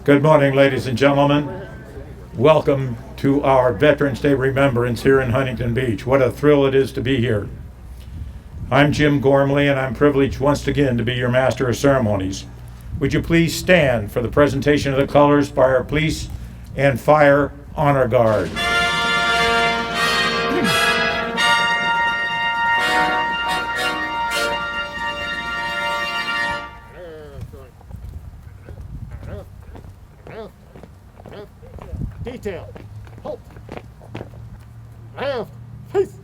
Good morning, ladies and gentlemen. Welcome to our Veterans Day Remembrance here in Huntington Beach. What a thrill it is to be here. I'm Jim Gormley, and I'm privileged once again to be your Master of Ceremonies. Would you please stand for the presentation of the colors by our Police and Fire Honor Guard. Detail. Halt. Left. Peace.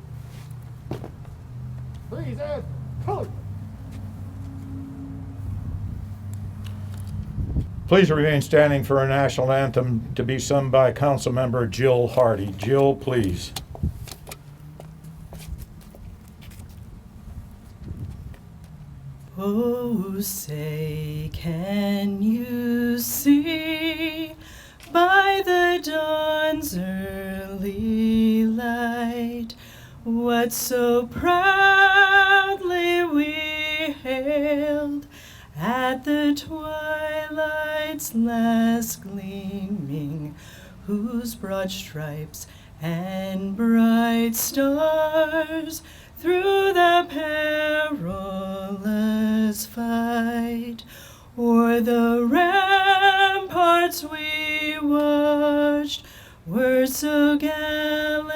Please add color. Please remain standing for our national anthem to be sung by Councilmember Jill Hardy. Jill, please. Oh, say, can you see by the dawn's early light what so proudly we hailed at the twilight's last gleaming, whose broad stripes and bright stars through the perilous fight o'er the ramparts we watched were so gallantly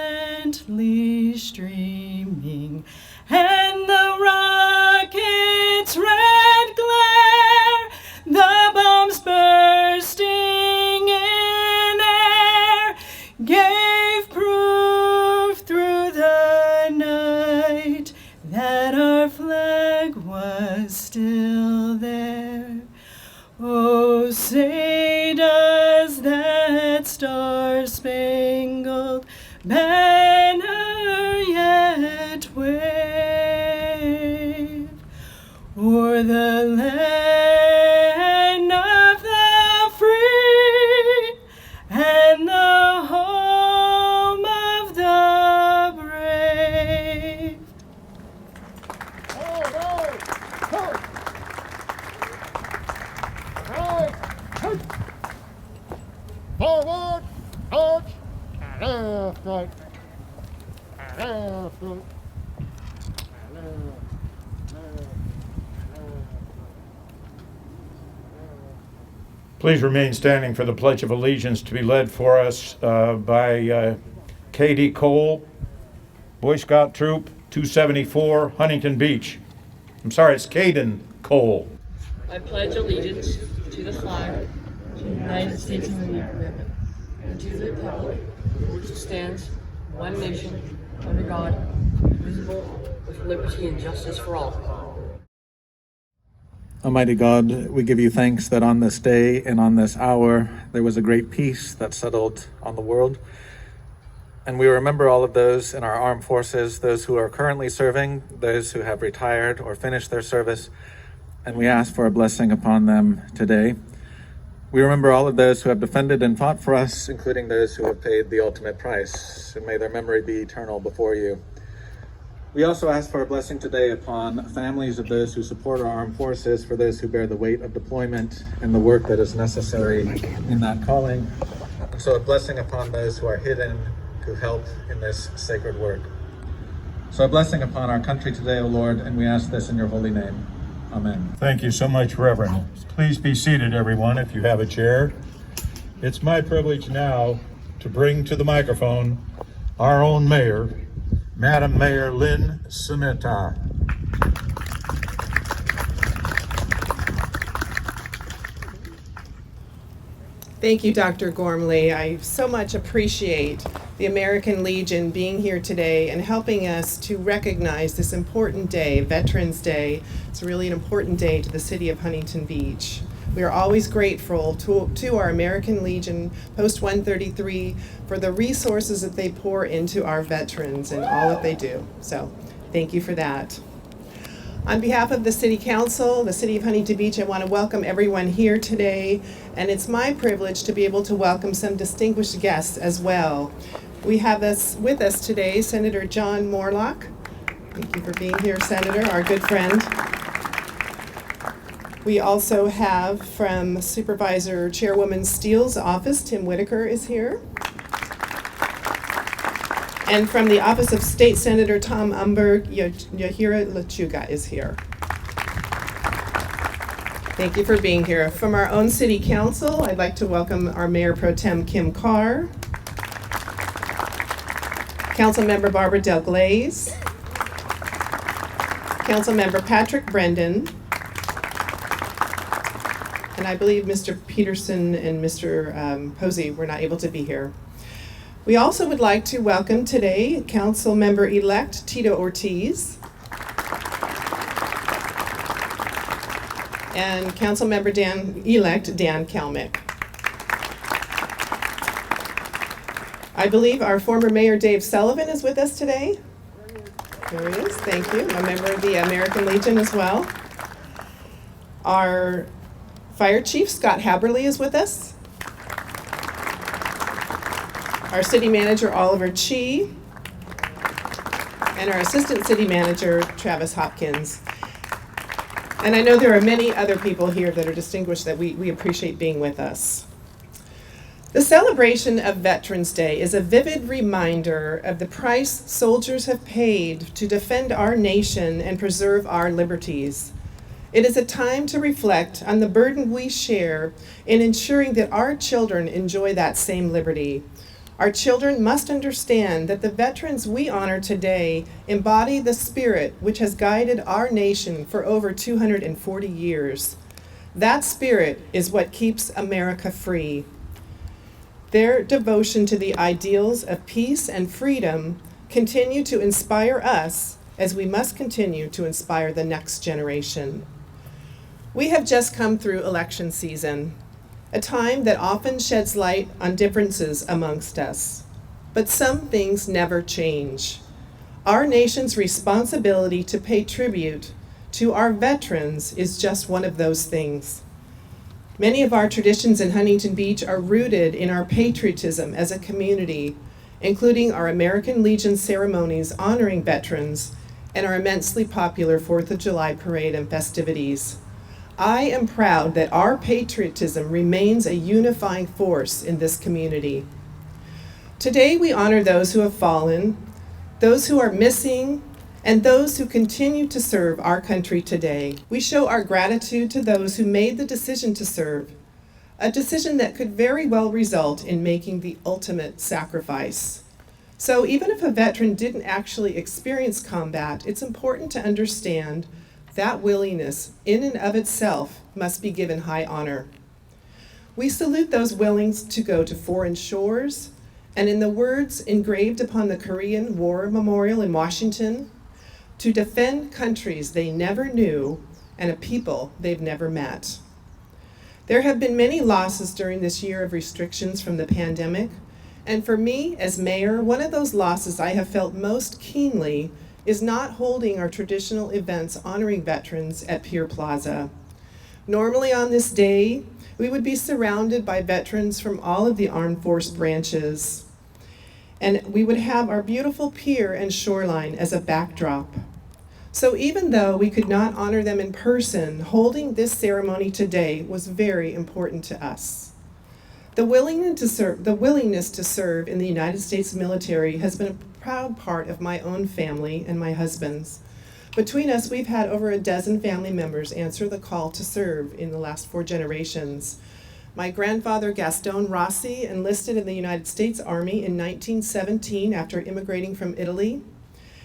streaming, and the rocket's red glare, the bombs bursting in air, gave proof through the night that our flag was still there. Oh, say does that star-spangled banner yet wave o'er the land of the free and the home of the brave? All right. Color. Right. Peace. Forward. Arch. Left. Right. Left. Right. Please remain standing for the Pledge of Allegiance to be led for us by Katie Cole, Boy Scout Troop 274, Huntington Beach. I'm sorry, it's Caden Cole. I pledge allegiance to the flag of the United States of America and to the republic which stands one nation under God, indivisible, with liberty and justice for all. Almighty God, we give you thanks that on this day and on this hour there was a great peace that settled on the world. And we remember all of those in our armed forces, those who are currently serving, those who have retired or finished their service, and we ask for a blessing upon them today. We remember all of those who have defended and fought for us, including those who have paid the ultimate price, and may their memory be eternal before you. We also ask for a blessing today upon families of those who support our armed forces, for those who bear the weight of deployment and the work that is necessary in that calling. And so a blessing upon those who are hidden, who help in this sacred work. So a blessing upon our country today, O Lord, and we ask this in your holy name. Amen. Thank you so much, Reverend. Please be seated, everyone, if you have a chair. It's my privilege now to bring to the microphone our own mayor, Madam Mayor Lynn Samita. Thank you, Dr. Gormley. I so much appreciate the American Legion being here today and helping us to recognize this important day, Veterans Day. It's really an important day to the city of Huntington Beach. We are always grateful to our American Legion Post 133 for the resources that they pour into our veterans and all that they do. So thank you for that. On behalf of the City Council, the City of Huntington Beach, I want to welcome everyone here today, and it's my privilege to be able to welcome some distinguished guests as well. We have with us today Senator John Moorlach. Thank you for being here, Senator, our good friend. We also have from Supervisor Chairwoman Steele's office, Tim Whitaker is here. And from the office of State Senator Tom Umberg, Yahira Lechuga is here. Thank you for being here. From our own City Council, I'd like to welcome our Mayor Pro Tem Kim Carr, Councilmember Barbara Del Glaze, Councilmember Patrick Brendan, and I believe Mr. Peterson and Mr. Posey were not able to be here. We also would like to welcome today Councilmember-elect Tito Ortiz and Councilmember-elect Dan Kalmick. I believe our former Mayor Dave Sullivan is with us today. There he is, thank you. A member of the American Legion as well. Our Fire Chief Scott Haberly is with us. Our City Manager Oliver Chi, and our Assistant City Manager Travis Hopkins. And I know there are many other people here that are distinguished that we appreciate being with us. The celebration of Veterans Day is a vivid reminder of the price soldiers have paid to defend our nation and preserve our liberties. It is a time to reflect on the burden we share in ensuring that our children enjoy that same liberty. Our children must understand that the veterans we honor today embody the spirit which has guided our nation for over 240 years. That spirit is what keeps America free. Their devotion to the ideals of peace and freedom continue to inspire us as we must continue to inspire the next generation. We have just come through election season, a time that often sheds light on differences amongst us. But some things never change. Our nation's responsibility to pay tribute to our veterans is just one of those things. Many of our traditions in Huntington Beach are rooted in our patriotism as a community, including our American Legion ceremonies honoring veterans and our immensely popular 4th of July parade and festivities. I am proud that our patriotism remains a unifying force in this community. Today we honor those who have fallen, those who are missing, and those who continue to serve our country today. We show our gratitude to those who made the decision to serve, a decision that could very well result in making the ultimate sacrifice. So even if a veteran didn't actually experience combat, it's important to understand that willingness in and of itself must be given high honor. We salute those willing to go to foreign shores, and in the words engraved upon the Korean War Memorial in Washington, to defend countries they never knew and a people they've never met. There have been many losses during this year of restrictions from the pandemic, and for me as mayor, one of those losses I have felt most keenly is not holding our traditional events honoring veterans at Pier Plaza. Normally on this day, we would be surrounded by veterans from all of the armed force branches, and we would have our beautiful pier and shoreline as a backdrop. So even though we could not honor them in person, holding this ceremony today was very important to us. The willingness to serve in the United States military has been a proud part of my own family and my husband's. Between us, we've had over a dozen family members answer the call to serve in the last 4 generations. My grandfather, Gaston Rossi, enlisted in the United States Army in 1917 after immigrating from Italy.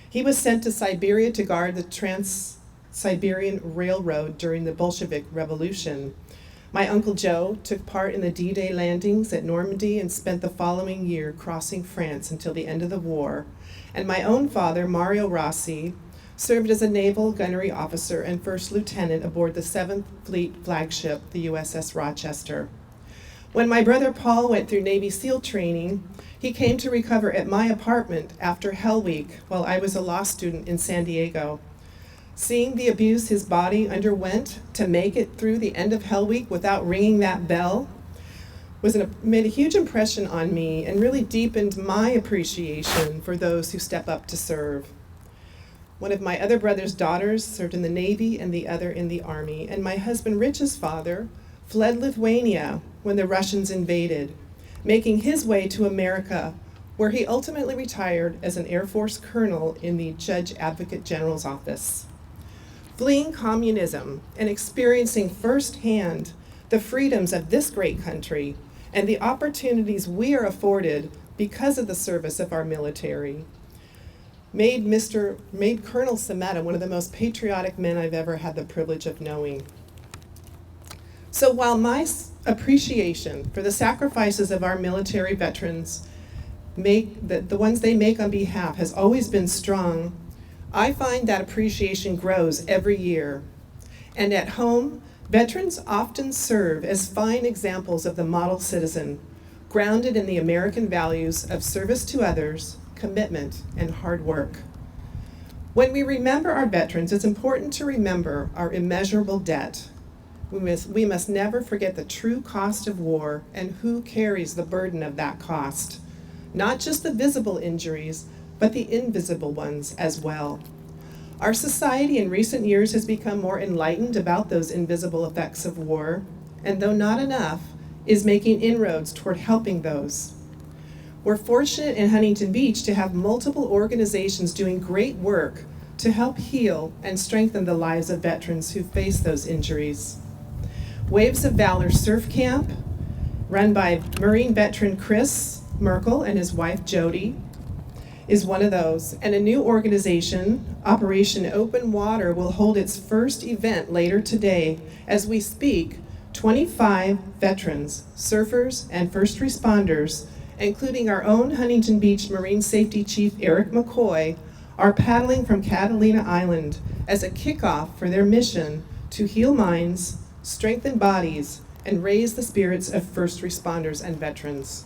He was sent to Siberia to guard the Trans-Siberian Railroad during the Bolshevik Revolution. My Uncle Joe took part in the D-Day landings at Normandy and spent the following year crossing France until the end of the war. And my own father, Mario Rossi, served as a naval gunnery officer and first lieutenant aboard the 7th Fleet flagship, the USS Rochester. When my brother Paul went through Navy SEAL training, he came to recover at my apartment after Hell Week while I was a law student in San Diego. Seeing the abuse his body underwent to make it through the end of Hell Week without ringing that bell made a huge impression on me and really deepened my appreciation for those who step up to serve. One of my other brother's daughters served in the Navy and the other in the Army. And my husband Rich's father fled Lithuania when the Russians invaded, making his way to America, where he ultimately retired as an Air Force colonel in the Judge Advocate General's office. Fleeing communism and experiencing firsthand the freedoms of this great country and the opportunities we are afforded because of the service of our military made Colonel Sameta one of the most patriotic men I've ever had the privilege of knowing. So while my appreciation for the sacrifices of our military veterans, the ones they make on behalf, has always been strong, I find that appreciation grows every year. And at home, veterans often serve as fine examples of the model citizen, grounded in the American values of service to others, commitment, and hard work. When we remember our veterans, it's important to remember our immeasurable debt. We must never forget the true cost of war and who carries the burden of that cost. Not just the visible injuries, but the invisible ones as well. Our society in recent years has become more enlightened about those invisible effects of war, and though not enough, is making inroads toward helping those. We're fortunate in Huntington Beach to have multiple organizations doing great work to help heal and strengthen the lives of veterans who face those injuries. Waves of Valor Surf Camp, run by Marine veteran Chris Merkel and his wife Jody, is one of those. And a new organization, Operation Open Water, will hold its first event later today. As we speak, 25 veterans, surfers, and first responders, including our own Huntington Beach Marine Safety Chief Eric McCoy, are paddling from Catalina Island as a kickoff for their mission to heal minds, strengthen bodies, and raise the spirits of first responders and veterans.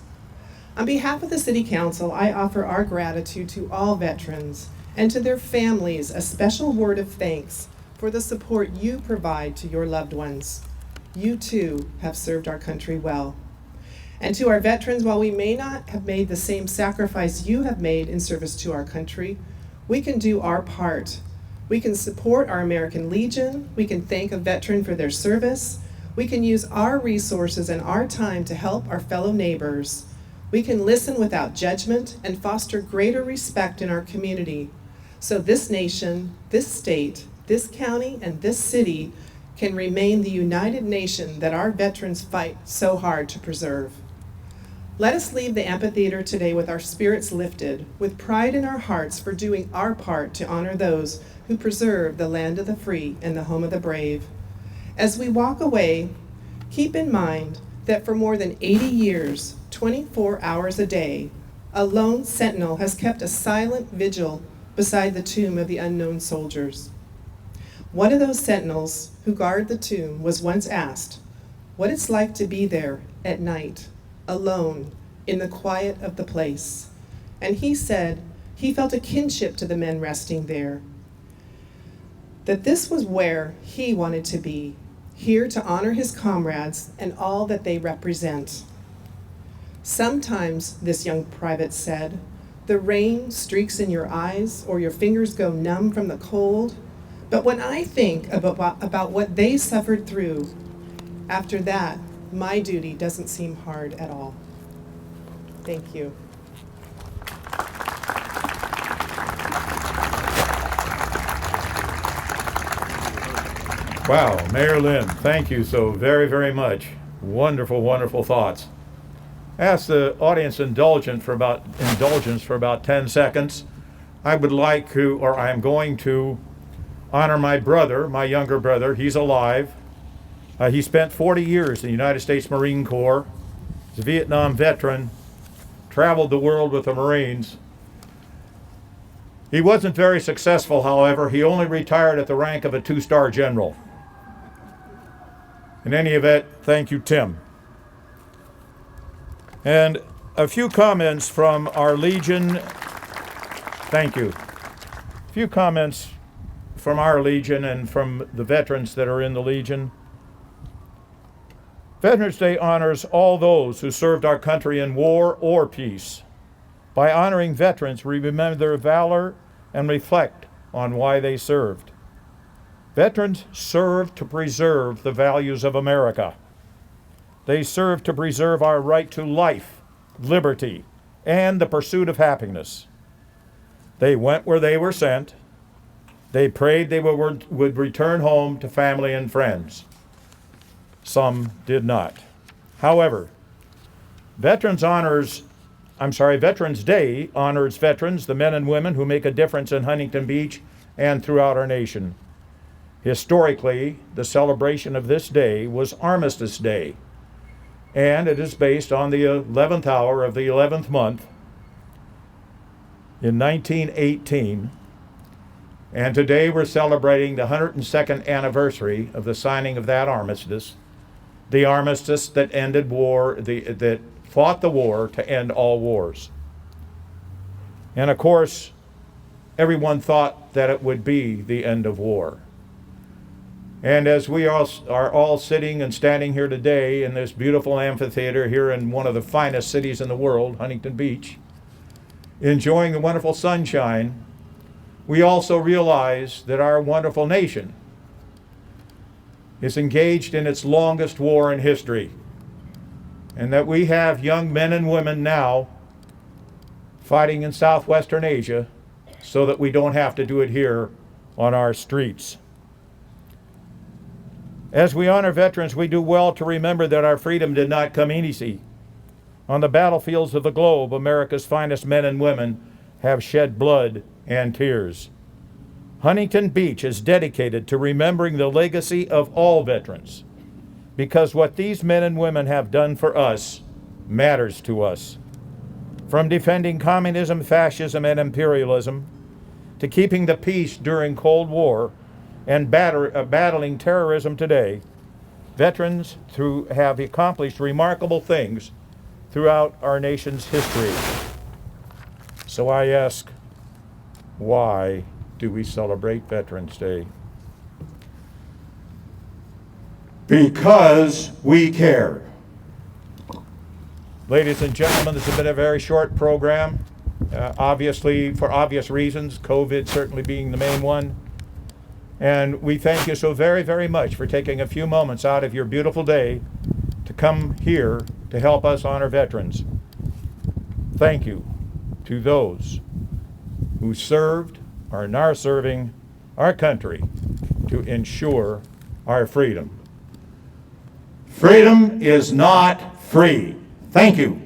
On behalf of the City Council, I offer our gratitude to all veterans and to their families a special word of thanks for the support you provide to your loved ones. You too have served our country well. And to our veterans, while we may not have made the same sacrifice you have made in service to our country, we can do our part. We can support our American Legion. We can thank a veteran for their service. We can use our resources and our time to help our fellow neighbors. We can listen without judgment and foster greater respect in our community, so this nation, this state, this county, and this city can remain the united nation that our veterans fight so hard to preserve. Let us leave the amphitheater today with our spirits lifted, with pride in our hearts for doing our part to honor those who preserve the land of the free and the home of the brave. As we walk away, keep in mind that for more than 80 years, 24 hours a day, a lone sentinel has kept a silent vigil beside the tomb of the unknown soldiers. One of those sentinels who guard the tomb was once asked what it's like to be there at night, alone, in the quiet of the place. And he said he felt a kinship to the men resting there, that this was where he wanted to be, here to honor his comrades and all that they represent. Sometimes, this young private said, the rain streaks in your eyes or your fingers go numb from the cold. But when I think about what they suffered through, after that, my duty doesn't seem hard at all. Thank you. Wow, Mayor Lynn, thank you so very, very much. Wonderful, wonderful thoughts. Ask the audience indulgence for about 10 seconds. I would like to, or I am going to, honor my brother, my younger brother. He's alive. He spent 40 years in the United States Marine Corps. He's a Vietnam veteran, traveled the world with the Marines. He wasn't very successful, however. He only retired at the rank of a 2-star general. In any event, thank you, Tim. And a few comments from our Legion. Thank you. A few comments from our Legion and from the veterans that are in the Legion. Veterans Day honors all those who served our country in war or peace. By honoring veterans, we remember their valor and reflect on why they served. Veterans served to preserve the values of America. They served to preserve our right to life, liberty, and the pursuit of happiness. They went where they were sent. They prayed they would return home to family and friends. Some did not. However, Veterans Day honors veterans, the men and women who make a difference in Huntington Beach and throughout our nation. Historically, the celebration of this day was Armistice Day, and it is based on the 11th hour of the 11th month in 1918. And today we're celebrating the 102nd anniversary of the signing of that armistice, the armistice that ended war, that fought the war to end all wars. And of course, everyone thought that it would be the end of war. And as we are all sitting and standing here today in this beautiful amphitheater here in one of the finest cities in the world, Huntington Beach, enjoying the wonderful sunshine, we also realize that our wonderful nation is engaged in its longest war in history, and that we have young men and women now fighting in southwestern Asia so that we don't have to do it here on our streets. As we honor veterans, we do well to remember that our freedom did not come easy. On the battlefields of the globe, America's finest men and women have shed blood and tears. Huntington Beach is dedicated to remembering the legacy of all veterans, because what these men and women have done for us matters to us. From defending communism, fascism, and imperialism, to keeping the peace during Cold War, and battling terrorism today, veterans have accomplished remarkable things throughout our nation's history. So I ask, why do we celebrate Veterans Day? Because we care. Ladies and gentlemen, this has been a very short program, obviously for obvious reasons, COVID certainly being the main one. And we thank you so very, very much for taking a few moments out of your beautiful day to come here to help us honor veterans. Thank you to those who served or are now serving our country to ensure our freedom. Freedom is not free. Thank you.